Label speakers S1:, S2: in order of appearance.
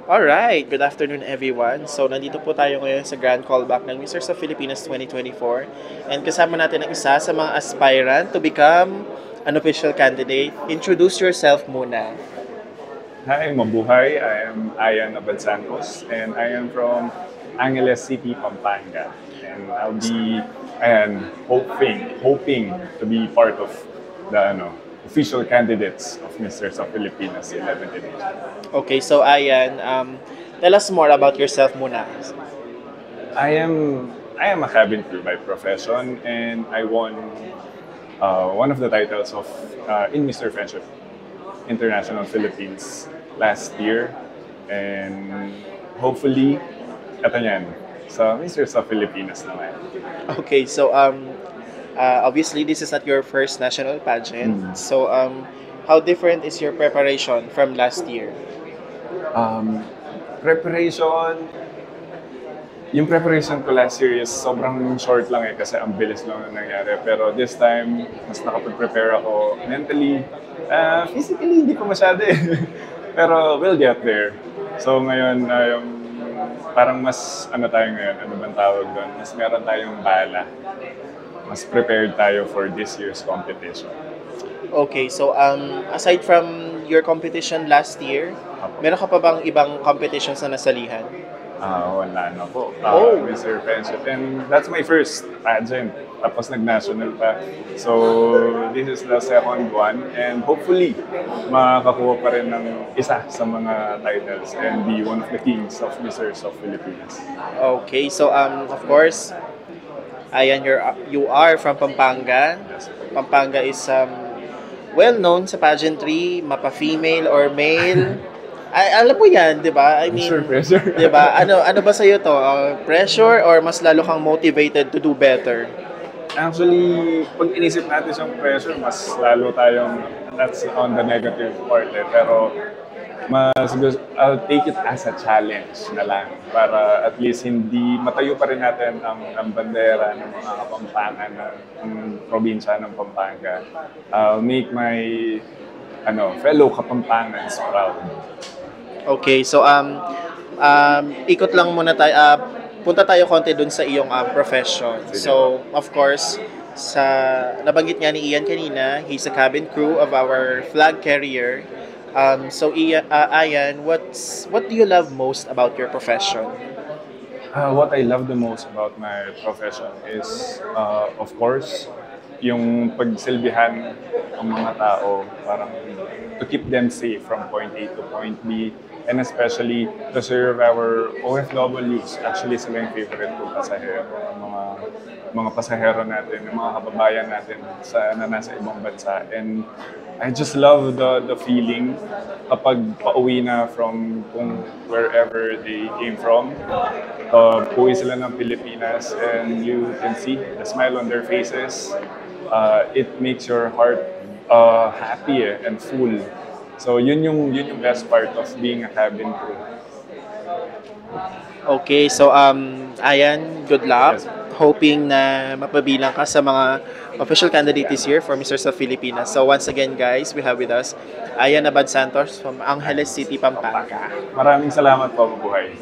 S1: Alright, good afternoon everyone. So nandito po tayo ngayon sa Grand Callback ng Mr. sa Philippines 2024 and kasama natin ang isa sa mga aspirant to become an official candidate. Introduce yourself muna.
S2: Hi, mabuhay. I am Ayan Abad Santos and I am from Angeles City, Pampanga. And I'll be hoping to be part of the official candidates of Mr. sa Pilipinas 11th edition.
S1: Okay, so Ayan, tell us more about yourself muna.
S2: I am a cabin crew by profession and I won one of the titles of in Mr. Friendship International Philippines last year and hopefully ito yan sa Mr. sa Pilipinas naman.
S1: Okay, so obviously this is not your first national pageant. So how different is your preparation from last year?
S2: Preparation, yung preparation ko last year is sobrang short lang kasi ang bilis lang na nangyari. Pero this time, mas nakapag-prepare ako mentally. Physically, hindi pa masyado eh. Pero we'll get there. So ngayon, parang mas tayo ngayon, ano bang tawag doon? Mas meron tayong bala. Mas prepared tayo for this year's competition.
S1: Okay, so aside from your competition last year, meron ka pa bang ibang competitions na nasalihan?
S2: Wala na po. Mr. Friendship. And that's my first pageant. Tapos nag-national pa. So, this is the second one. And hopefully, makakuha pa rin ng isa sa mga titles and be one of the kings of Mr. of Philippines.
S1: Okay, so of course, Ayan, you are from Pampanga. Pampanga is well known sa pageantry, mapa-female or male. Ay, alam mo yan, di ba? I mean,
S2: Pressure.
S1: di ba? Ano ba sa'yo to? Pressure or mas lalo kang motivated to do better?
S2: Actually, pag inisip natin siyang pressure, mas lalo tayong, that's on the negative part eh. Pero, I'll take it as a challenge na lang para at least hindi matayo pa rin natin ang bandera ng mga Kapampangan ng probinsya ng Pampanga. I'll make my fellow Kapampangans proud.
S1: Okay, so ikot lang muna tayo. Punta tayo konti dun sa iyong profession. So, of course, nabanggit nga ni Ian kanina, he's a cabin crew of our flag carrier. So, Ayan, what do you love most about your profession?
S2: What I love the most about my profession is, of course, yung pagsilbihan ang mga tao, parang to keep them safe from point A to point B, and especially to serve our OFWs. Actually, sila yung favorite ko pasahero, mga pasahero natin, yung mga kababayan natin na nasa ibang bansa. And I just love the feeling kapag pauwi na from wherever they came from. Pauwi sila ng Pilipinas and you can see the smile on their faces. It makes your heart happy and full. So yun yung best part of being a cabin crew.
S1: Okay, so Ayan, good luck.
S2: Yes.
S1: Hoping na mapabilang ka sa mga official candidate this year for Mr. sa Pilipinas. So once again guys, we have with us Ayan Abad Santos from Angeles City, Pampanga.
S2: Maraming salamat po, mabuhay.